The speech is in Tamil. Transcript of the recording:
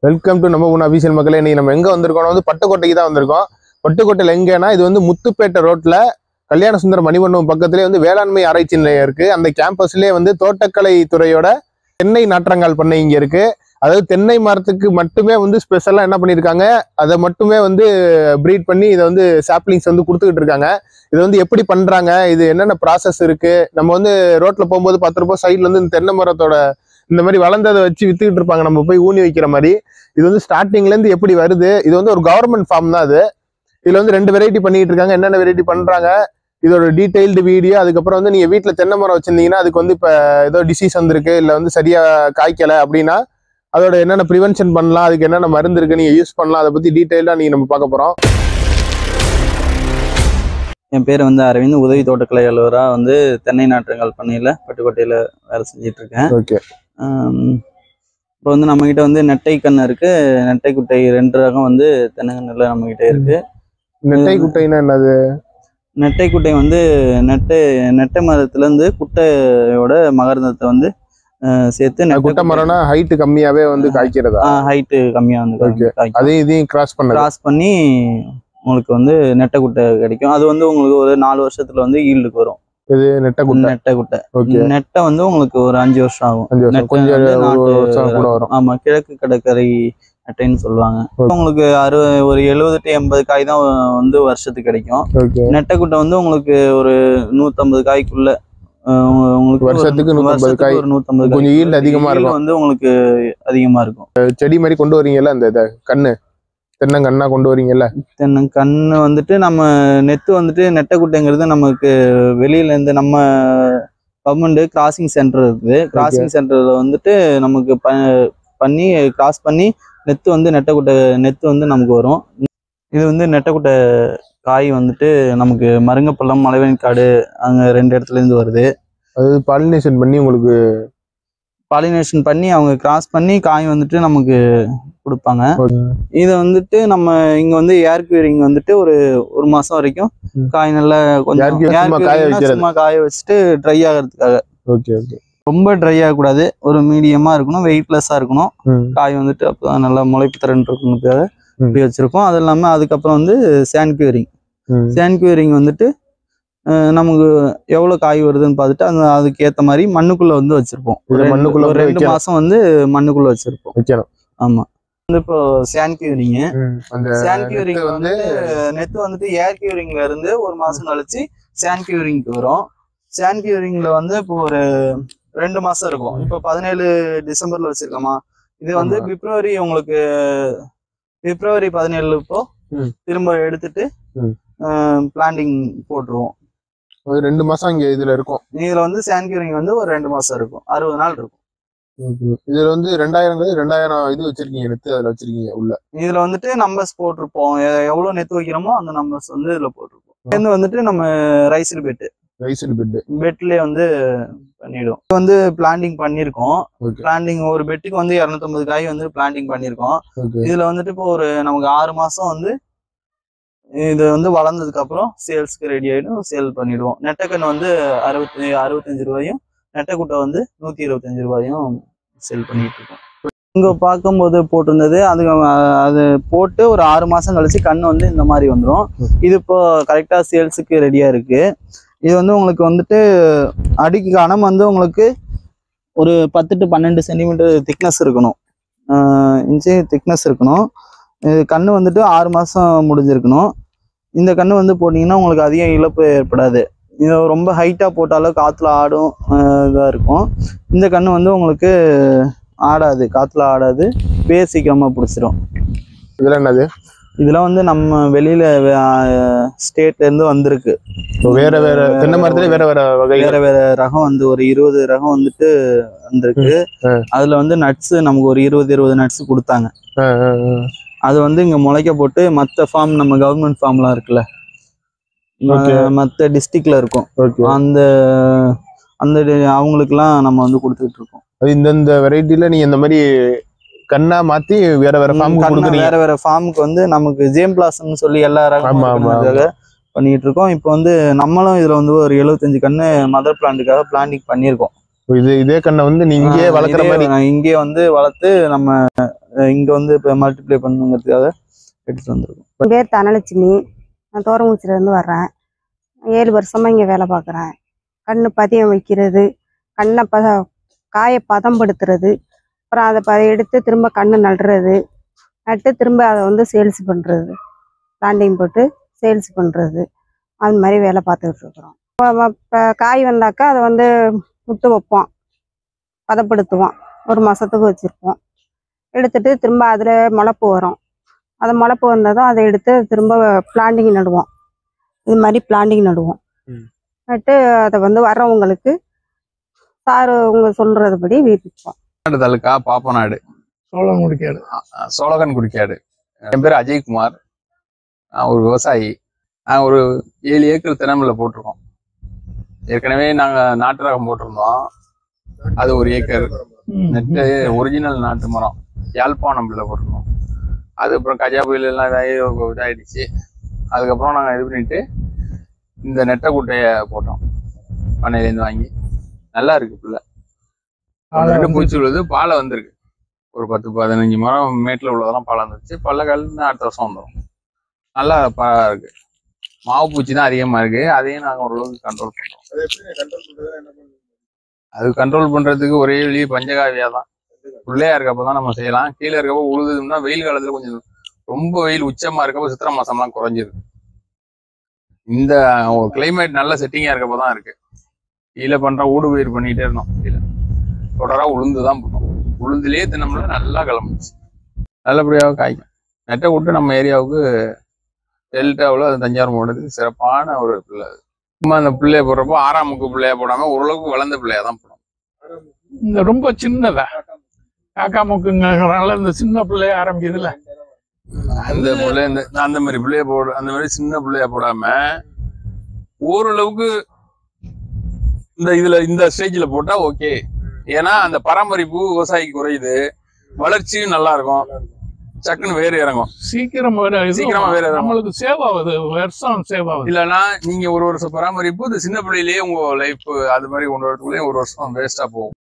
வெல்கம் டு நம்ம ஊன அபிஷியல் மக்களே. இன்னைக்கு நம்ம எங்க வந்திருக்கோம் வந்து பட்டுக்கோட்டைக்கு தான் வந்திருக்கோம். பட்டுக்கோட்டையில் எங்கன்னா இது வந்து முத்துப்பேட்டை ரோட்ல கல்யாண சுந்தர மணிமண்டபம் பக்கத்திலே வந்து வேளாண்மை ஆராய்ச்சி நிலையம் இருக்கு. அந்த கேம்பஸ்லயே வந்து தோட்டக்கலை துறையோட தென்னை நாற்றங்கால் பண்ணை இங்க இருக்கு. அதாவது தென்னை மரத்துக்கு மட்டுமே வந்து ஸ்பெஷலா என்ன பண்ணிருக்காங்க, அதை மட்டுமே வந்து ப்ரீட் பண்ணி இதை வந்து சாப்ளிங்ஸ் வந்து கொடுத்துக்கிட்டு இருக்காங்க. இது வந்து எப்படி பண்றாங்க, இது என்னென்ன ப்ராசஸ் இருக்கு, நம்ம வந்து ரோட்ல போகும்போது 10 ரூபாய் சைட்ல வந்து இந்த தென்னை மரத்தோட இந்த மாதிரி வளர்ந்ததை வச்சு வித்துக்கிட்டு இருப்பாங்க, நம்ம போய் ஊனி வைக்கிற மாதிரி. இது வந்து ஸ்டார்டிங்ல இருந்து எப்படி வருது, இது வந்து ஒரு கவர்மெண்ட் ஃபார்ம் தான் அது. இதுல வந்து 2 வெரைட்டி பண்ணிட்டு இருக்காங்க. என்னென்ன வெரைட்டி பண்றாங்க, இதோட டீடைல்டு வீடியோ. அதுக்கப்புறம் வந்து நீங்க வீட்டுல தென்னை மரம் வச்சிருந்தீங்கன்னா அதுக்கு வந்து இப்ப ஏதோ டிசீஸ் வந்திருக்கு, இல்ல வந்து சரியா காய்க்கல அப்படின்னா அதோட என்னென்ன ப்ரிவென்ஷன் பண்ணலாம், அதுக்கு என்னென்ன மருந்து இருக்கு நீங்க யூஸ் பண்ணலாம், அதை பத்தி டீடைலா நீங்க நம்ம பார்க்க போறோம். என் பேர் வந்து அரவிந்த், உதவி தோட்டக்கலை அலுவலராக வந்து தென்னை நாற்றங்கால் பண்ணையில் பட்டுக்கோட்டையில் வேலை செஞ்சுட்டு இருக்கேன். ஓகே. இப்போ வந்து நம்மகிட்ட வந்து நெட்டை கன்று இருக்கு, நெட்டை குட்டை 2 ரகம் வந்து தென்னங்கன்றுல நம்மகிட்ட இருக்கு. நெட்டை குட்டைன்னா என்னது? நெட்டை குட்டை வந்து நெட்டை மரத்துலேருந்து குட்டையோட மகரந்தத்தை வந்து சேர்த்து குட்டை மரம்னா ஹைட்டு கம்மியாவே வந்து காய்க்கிறதா? ஹைட்டு கம்மியாக வந்து அதையும் இதையும் கிராஸ் பண்ணி உங்களுக்கு வந்து நெட்டை குட்டை கிடைக்கும். அது வந்து உங்களுக்கு ஒரு 4 வருஷத்துல வந்து ஈல்டுக்கு வரும். இது நெட்டை குட்டை. நெட்டை வந்து உங்களுக்கு ஒரு 5 வருஷம் ஆகும். ஆமா, கிழக்கு கடற்கரை நெட்டைன்னு சொல்லுவாங்க. உங்களுக்கு ஒரு 70 to 80 காய் தான் வந்து வருஷத்துக்கு கிடைக்கும். நெட்டை குட்டை வந்து உங்களுக்கு ஒரு 150 காய்க்குள்ள உங்களுக்கு வருஷத்துக்கு 150 காய், ஒரு 150 கொஞ்சம் ஈல்டு அதிகமா இருக்கும், வந்து உங்களுக்கு அதிகமா இருக்கும். செடி மாதிரி கொண்டு வரீங்கல்ல அந்த கண்ணு, தென்னங்கண்ணா கொண்டு வரீங்கல்ல, தென்னங்கண்ணு வந்துட்டு நம்ம நெத்து வந்துட்டு நெட்டை குட்டைங்கிறது நமக்கு வெளியில இருந்து நம்ம கவர்மெண்ட் கிராசிங் சென்டர் இருக்குது. கிராசிங் சென்டர்ல வந்துட்டு நமக்கு பண்ணி கிராஸ் பண்ணி நெத்து வந்து நெத்து வந்து நமக்கு வரும். இது வந்து நெட்டை குட்டை காய் வந்துட்டு நமக்கு மருங்கப்பள்ளம், மலைவேணிக்காடு அங்க 2 இடத்துல இருந்து வருது. அது பாலினேஷன் பண்ணி உங்களுக்கு அவங்க கிராஸ் பண்ணி காய் வந்துட்டு நமக்கு கொடுப்பாங்க. இதை வந்துட்டு நம்ம இங்க வந்து ஏர் கியூரிங் வந்துட்டு ஒரு மாசம் வரைக்கும் காய் நல்லா கொஞ்சம் சும்மா காய வச்சுட்டு ட்ரை ஆகிறதுக்காக. ரொம்ப ட்ரை ஆகக்கூடாது, ஒரு மீடியமா இருக்கணும், வெயிட்லெஸ்ஸா இருக்கணும். காய் வந்துட்டு அப்பதான் நல்லா முளைப்பு திறன் இருக்கணுக்காக இப்படி வச்சிருக்கோம். அது இல்லாம அதுக்கப்புறம் வந்து சேண்ட் கியூரிங் வந்துட்டு நமக்கு எவ்வளவு காய் வருதுன்னு பார்த்துட்டு அதுக்கு ஏத்த மாதிரி மண்ணுக்குள்ள வந்து வச்சிருப்போம். ஒரு 2 மாசம் வந்து மண்ணுக்குள்ள வச்சிருப்போம். ஆமா, வந்து இப்போ சேண்ட் கியூரிங் வந்து நெத்து வந்துட்டு ஏர் கியூரிங்ல இருந்து ஒரு மாசம் கழிச்சு சேண்ட் கியூரிங்க்கு வரும். சேண்ட் கியூரிங்ல வந்து இப்போ ஒரு 2 மாசம் இருக்கும். இப்போ 17 டிசம்பர்ல வச்சிருக்கோமா, இது வந்து பிப்ரவரி 17 இப்போ திரும்ப எடுத்துட்டு பிளான்டிங் போட்டுருவோம். 2 மாசம் இங்க இதுல இருக்கும். இதுல வந்து சேண்ட் கியூரிங் வந்து ஒரு 2 மாசம் இருக்கும், 60 நாள் இருக்கும். இதுல வந்து 2000 இது வச்சிருக்கீங்க, நெத்து அதுல வச்சிருக்கீங்க உள்ள. இதுல வந்துட்டு நம்பர்ஸ் போட்டிருப்போம், எவ்வளவு நெத்து வைக்கிறோமோ அந்த நம்பர்ஸ் வந்து இதுல போட்டிருப்போம். இது வந்துட்டு நம்ம ரைசில் பெட்லயே வந்து பண்ணிடுவோம். இது வந்து பிளான்டிங் பண்ணிருக்கோம். பிளான்டிங் ஒரு பெட்டுக்கு வந்து 250 காய் வந்து பிளான்டிங் பண்ணிருக்கோம். இதுல வந்துட்டு இப்போ நமக்கு 6 மாசம் வந்து இது வந்து வளர்ந்ததுக்கு அப்புறம் சேல்ஸ்க்கு ரெடி ஆயிடும், சேல் பண்ணிடுவோம். நெட்டைக்கண்ணு வந்து 65 ரூபாயும், நெட்டைக்குட்டை வந்து 125 ரூபாயும் சேல் பண்ணிட்டு இருக்கோம். இங்க பார்க்கும்போது போட்டிருந்தது அது போட்டு ஒரு 6 மாசம் கழிச்சு கண்ணு வந்து இந்த மாதிரி வந்துடும். இது இப்போ கரெக்டா சேல்ஸுக்கு ரெடியா இருக்கு. இது வந்து உங்களுக்கு வந்துட்டு அடிக்கு கனம் வந்து உங்களுக்கு ஒரு 10 to 12 சென்டிமீட்டர் திக்னஸ் இருக்கணும், இன்ச்சு திக்னஸ் இருக்கணும். இது கண்ணு வந்துட்டு 6 மாசம் முடிஞ்சிருக்கணும். இந்த கண்ணு வந்து போட்டிங்கன்னா உங்களுக்கு அதிக இழப்பு ஏற்படாது. இது ரொம்ப ஹைட்டா போட்டாலும் காத்துல ஆடும், இதா இருக்கும். இந்த கண்ணு வந்து உங்களுக்கு ஆடாது, காத்துல ஆடாது, பேர் சீக்கிரமா பிடிச்சிரும். இதெல்லாம் என்னது? இதெல்லாம் வந்து நம்ம வெளியில ஸ்டேட்ல இருந்து வந்திருக்கு. வேற தென்னை மரத்துல வேற ரகம் வந்து ஒரு 20 ரகம் வந்துட்டு வந்திருக்கு. அதுல வந்து நட்ஸ் நமக்கு ஒரு 20 நட்ஸ் கொடுத்தாங்க. அது வந்து இங்க முளைக்க போட்டு மற்ற ஃபார்ம், நம்ம கவர்மெண்ட் ஃபார்ம்லாம் இருக்குல்ல, மற்ற டிஸ்ட்ரிக்ட்ல இருக்கும், அந்த அவங்களுக்குலாம் நம்ம வந்து கொடுத்துட்டு இருக்கோம். இந்த வெரைட்டில நீங்க இந்த மாதிரி கண்ணா மாத்தி வேற ஃபார்முக்கு வந்து நமக்கு ஜேம் பிளாஸ்ன்னு சொல்லி எல்லா ரகமும் பண்ணிட்டு இருக்கோம். இப்போ வந்து நம்மளும் இதுல வந்து ஒரு 75 கண்ணு மதர் பிளான்ட்டுக்காக பிளான்டிங் பண்ணியிருக்கோம். இதே கண்ணை வந்து நீங்க வளர்க்குற மாதிரி இங்கே வந்து வளர்த்து நம்ம இங்க வந்து இப்போ மல்டிப்ளை பண்ணுங்கிறதுக்காக எடுத்துட்டு வந்திருக்கோம். என் பேர் தனலட்சுமி. நான் தோரங்குச்சிலேருந்து வர்றேன். 7 வருஷமா இங்கே வேலை பார்க்குறேன். கண்ணு பதியம் வைக்கிறது, கண்ணை காயை பதம்படுத்துறது, அப்புறம் அதை எடுத்து திரும்ப கண்ணு நடுறது, நட்டு திரும்ப அதை வந்து சேல்ஸ் பண்ணுறது, பிளாண்டிங் போட்டு சேல்ஸ் பண்ணுறது, அது மாதிரி வேலை பார்த்துக்கிட்டு இருக்கிறோம். இப்போ காய் வந்தாக்கா அதை வந்து முத்து வைப்போம், பதப்படுத்துவோம், 1 மாதத்துக்கு வச்சுருப்போம். எடுத்துட்டு திரும்ப அதில் முளைப்பு வரும். அதை முளைப்பு வந்ததும் அதை எடுத்து திரும்ப பிளாண்டிங் நடுவோம். இது மாதிரி பிளாண்டிங் நடுவோம். நட்டு அதை வந்து வர்றவங்களுக்கு சார் உங்க சொல்றதுபடி வீட்டுப்போம். தாலுக்கா பாப்பநாடு, சோழகன்குடிக்காடு. என் பேர் அஜய்குமார். நான் ஒரு விவசாயி. நாங்கள் ஒரு 7 ஏக்கர் தினமில்ல போட்டிருக்கோம். ஏற்கனவே நாங்கள் நாட்டு ரகம் போட்டிருந்தோம். அது 1 ஏக்கர் நெட்டு ஒரிஜினல் நாட்டு மரம் யாழ்ப்பாணம்ல போட்டிருந்தோம். அதுக்கப்புறம் கஜா புயல் எல்லாம் இதாகிடுச்சு. அதுக்கப்புறம் நாங்கள் இது பண்ணிட்டு இந்த நெட்டை குட்டையை போட்டோம். பண்ணையிலேருந்து வாங்கி நல்லா இருக்கு. பிள்ளை பூச்சி உள்ளது, பாலை வந்திருக்கு. ஒரு 10-15 மரம் மேட்டில் உள்ளதெல்லாம் பாலை வந்துருச்சு. பல்லக்கால் அடுத்த வருஷம் வந்துடும். நல்லா இருக்கு. மாவு பூச்சி தான் அதிகமாக இருக்கு. அதையும் நாங்கள் ஓரளவுக்கு கண்ட்ரோல் பண்ணுறோம். அது கண்ட்ரோல் பண்ணுறதுக்கு ஒரே வழி பஞ்சகாவியா தான். பிள்ளையா இருக்கப்போ தான் நம்ம செய்யலாம். கீழே இருக்கப்போ உழுதுன்னா வெயில் காலத்தில் கொஞ்சம் ரொம்ப வெயில் உச்சமாக இருக்கப்போ சித்திரை மாசம்லாம் குறைஞ்சிருக்கு. இந்த கிளைமேட் நல்ல செட்டிங்காக இருக்கப்போ தான் இருக்கு. கீழே பண்ணுற ஊடு பயிர் பண்ணிகிட்டே இருந்தோம். கீழே தொடராக உளுந்து தான் போட்டோம். உளுந்துலேயே தினம்ல நல்லா கிளம்புச்சு. நல்லபடியாக காய்க்கும். நெட்டை விட்டு நம்ம ஏரியாவுக்கு டெல்டாவில் அது தஞ்சாவூர் மாவட்டத்துக்கு சிறப்பான ஒரு பிள்ளை. சும்மா அந்த பிள்ளைய போடுறப்போ 6ஆம் வகுப்பு பிள்ளையா போடாமல் ஓரளவுக்கு வளர்ந்த பிள்ளையா தான் போடும். இந்த ரொம்ப சின்னதா காக்கா முக்குங்கிறனால இந்த சின்ன பிள்ளைய ஆரம்பிக்குதுல, அந்த பிள்ளை அந்த மாதிரி பிள்ளைய அந்த மாதிரி சின்ன பிள்ளைய போடாம ஓரளவுக்கு இந்த ஸ்டேஜ்ல போட்டா ஓகே. ஏன்னா அந்த பராமரிப்பு விவசாயிக்கு குறையுது, வளர்ச்சியும் நல்லா இருக்கும், சக்குன்னு வேறு இறங்கும், சீக்கிரமா வேற நம்மளுக்கு சேவ் ஆகுது, வருஷம் சேவ் ஆகுது. இல்லைன்னா நீங்க 1 வருஷம் பராமரிப்பு இந்த சின்ன பிள்ளையிலேயே உங்க லைஃப் அது மாதிரி 1 வருஷத்துக்குள்ளேயே 1 வருஷம் வேஸ்டா போகும்.